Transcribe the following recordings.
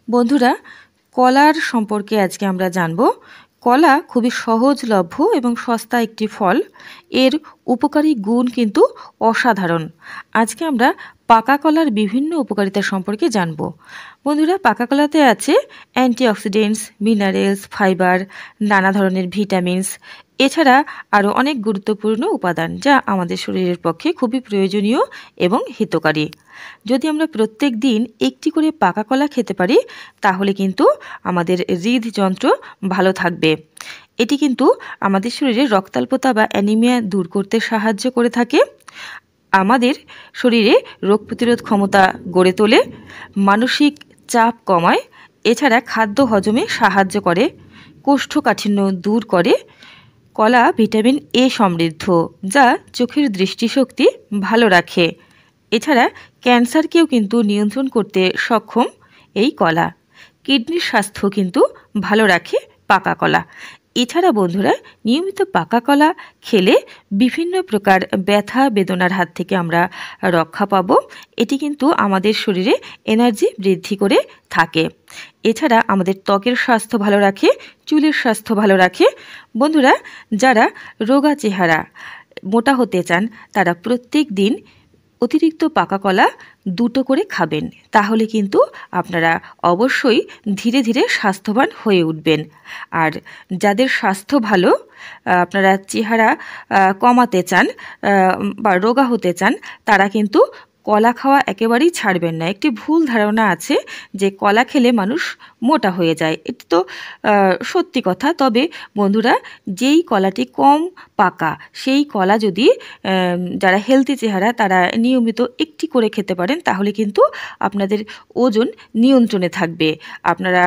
বন্ধুরা, কলার সম্পর্কে আজকে আমরা জানব। কলা খুবই সহজলভ্য এবং সস্তা একটি ফল। এর উপকারী গুণ কিন্তু অসাধারণ। আজকে আমরা পাকা কলার বিভিন্ন উপকারিতা সম্পর্কে জানব। বন্ধুরা, পাকা কলাতে আছে অ্যান্টিঅক্সিডেন্টস, মিনারেলস, ফাইবার, নানা ধরনের ভিটামিনস, এছাড়া আরও অনেক গুরুত্বপূর্ণ উপাদান যা আমাদের শরীরের পক্ষে খুবই প্রয়োজনীয় এবং হিতকারী। যদি আমরা প্রত্যেক দিন একটি করে পাকা কলা খেতে পারি তাহলে কিন্তু আমাদের হৃদযন্ত্র ভালো থাকবে। এটি কিন্তু আমাদের শরীরে রক্তাল্পতা বা অ্যানিমিয়া দূর করতে সাহায্য করে থাকে, আমাদের শরীরে রোগ প্রতিরোধ ক্ষমতা গড়ে তোলে, মানসিক চাপ কমায়, এছাড়া খাদ্য হজমে সাহায্য করে, কোষ্ঠকাঠিন্য দূর করে। কলা ভিটামিন এ সমৃদ্ধ যা চোখের দৃষ্টিশক্তি ভালো রাখে। এছাড়া ক্যান্সারকেও কিন্তু নিয়ন্ত্রণ করতে সক্ষম এই কলা। কিডনির স্বাস্থ্য কিন্তু ভালো রাখে পাকা কলা। এছাড়া বন্ধুরা, নিয়মিত পাকা কলা খেলে বিভিন্ন প্রকার ব্যথা বেদনার হাত থেকে আমরা রক্ষা পাব। এটি কিন্তু আমাদের শরীরে এনার্জি বৃদ্ধি করে থাকে। এছাড়া আমাদের ত্বকের স্বাস্থ্য ভালো রাখে, চুলের স্বাস্থ্য ভালো রাখে। বন্ধুরা, যারা রোগা চেহারা, মোটা হতে চান তারা প্রত্যেক দিন অতিরিক্ত পাকা কলা 2টো করে খাবেন, তাহলে কিন্তু আপনারা অবশ্যই ধীরে ধীরে স্বাস্থ্যবান হয়ে উঠবেন। আর যাদের স্বাস্থ্য ভালো, আপনারা চেহারা কমাতে চান বা রোগা হতে চান, তারা কিন্তু কলা খাওয়া একেবারেই ছাড়বেন না। একটি ভুল ধারণা আছে যে কলা খেলে মানুষ মোটা হয়ে যায়। এটি তো সত্যি কথা। তবে বন্ধুরা, যেই কলাটি কম পাকা সেই কলা যদি যারা হেলদি চেহারা তারা নিয়মিত একটি করে খেতে পারেন তাহলে কিন্তু আপনাদের ওজন নিয়ন্ত্রণে থাকবে, আপনারা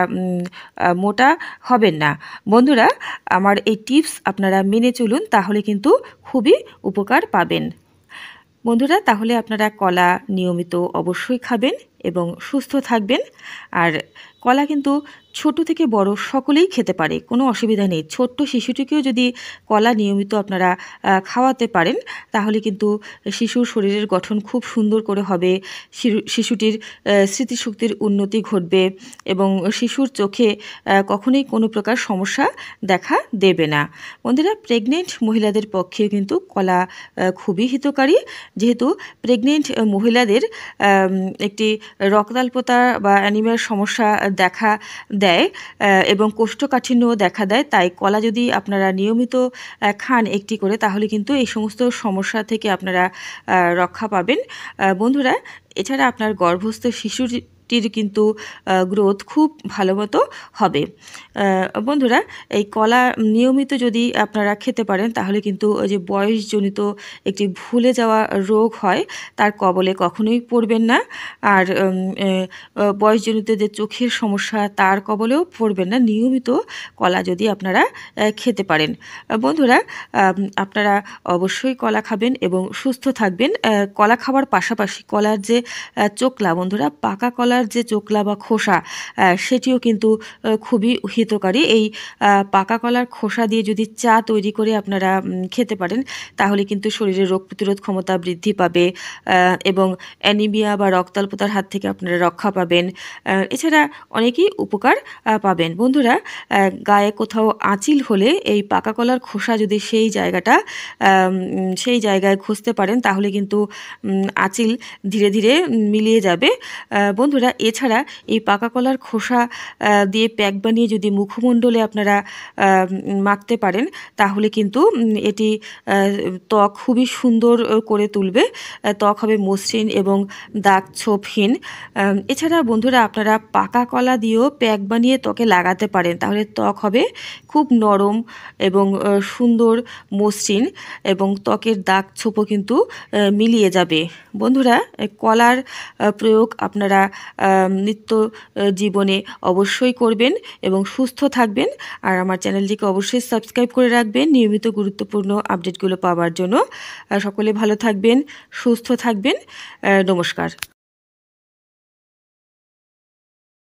মোটা হবেন না। বন্ধুরা, আমার এই টিপস আপনারা মেনে চলুন, তাহলে কিন্তু খুবই উপকার পাবেন। বন্ধুরা, তাহলে আপনারা কলা নিয়মিত অবশ্যই খাবেন এবং সুস্থ থাকবেন। আর কলা কিন্তু ছোট থেকে বড় সকলেই খেতে পারে, কোনো অসুবিধা নেই। ছোট্ট শিশুটিকেও যদি কলা নিয়মিত আপনারা খাওয়াতে পারেন তাহলে কিন্তু শিশুর শরীরের গঠন খুব সুন্দর করে হবে, শিশুটির স্মৃতিশক্তির উন্নতি ঘটবে এবং শিশুর চোখে কখনোই কোনো প্রকার সমস্যা দেখা দেবে না। বন্ধুরা, প্রেগনেন্ট মহিলাদের পক্ষে কিন্তু কলা খুবই হিতকারী, যেহেতু প্রেগনেন্ট মহিলাদের একটি রক্তাল্পতা বা অ্যানিমিয়ার সমস্যা দেখা দেয় এবং কোষ্ঠকাঠিন্যও দেখা দেয়। তাই কলা যদি আপনারা নিয়মিত খান একটি করে তাহলে কিন্তু এই সমস্ত সমস্যা থেকে আপনারা রক্ষা পাবেন। বন্ধুরা, এছাড়া আপনার গর্ভস্থ শিশুর কিন্তু গ্রোথ খুব ভালো মতো হবে। বন্ধুরা, এই কলা নিয়মিত যদি আপনারা খেতে পারেন তাহলে কিন্তু ওই যে বয়সজনিত একটি ভুলে যাওয়া রোগ হয় তার কবলে কখনোই পড়বেন না। আর বয়সজনিত যে চোখের সমস্যা তার কবলেও পড়বেন না, নিয়মিত কলা যদি আপনারা খেতে পারেন। বন্ধুরা, আপনারা অবশ্যই কলা খাবেন এবং সুস্থ থাকবেন। কলা খাওয়ার পাশাপাশি কলার যে চোকলা, বন্ধুরা, পাকা কলার যে চোকলা বা খোসা সেটিও কিন্তু খুবই হিতকারী। এই পাকা কলার খোসা দিয়ে যদি চা তৈরি করে আপনারা খেতে পারেন তাহলে কিন্তু শরীরের রোগ প্রতিরোধ ক্ষমতা বৃদ্ধি পাবে এবং অ্যানিমিয়া বা রক্তাল্পতার হাত থেকে আপনারা রক্ষা পাবেন। এছাড়া অনেকেই উপকার পাবেন। বন্ধুরা, গায়ে কোথাও আঁচিল হলে এই পাকা কলার খোসা যদি সেই জায়গায় ঘষতে পারেন তাহলে কিন্তু আঁচিল ধীরে ধীরে মিলিয়ে যাবে। বন্ধুরা, এছাড়া এই পাকা কলার খোসা দিয়ে প্যাক বানিয়ে যদি মুখমণ্ডলে আপনারা মাখতে পারেন তাহলে কিন্তু এটি ত্বক খুবই সুন্দর করে তুলবে, ত্বক হবে মসৃণ এবং দাগ ছোপহীন। এছাড়া বন্ধুরা, আপনারা পাকা কলা দিয়েও প্যাক বানিয়ে ত্বকে লাগাতে পারেন, তাহলে ত্বক হবে খুব নরম এবং সুন্দর মসৃণ এবং ত্বকের দাগ ছোপও কিন্তু মিলিয়ে যাবে। বন্ধুরা, কলার প্রয়োগ আপনারা নিত্য জীবনে অবশ্যই করবেন এবং সুস্থ থাকবেন। আর আমার চ্যানেলটিকে অবশ্যই সাবস্ক্রাইব করে রাখবেন নিয়মিত গুরুত্বপূর্ণ আপডেটগুলো পাওয়ার জন্য। সকলে ভালো থাকবেন, সুস্থ থাকবেন। নমস্কার।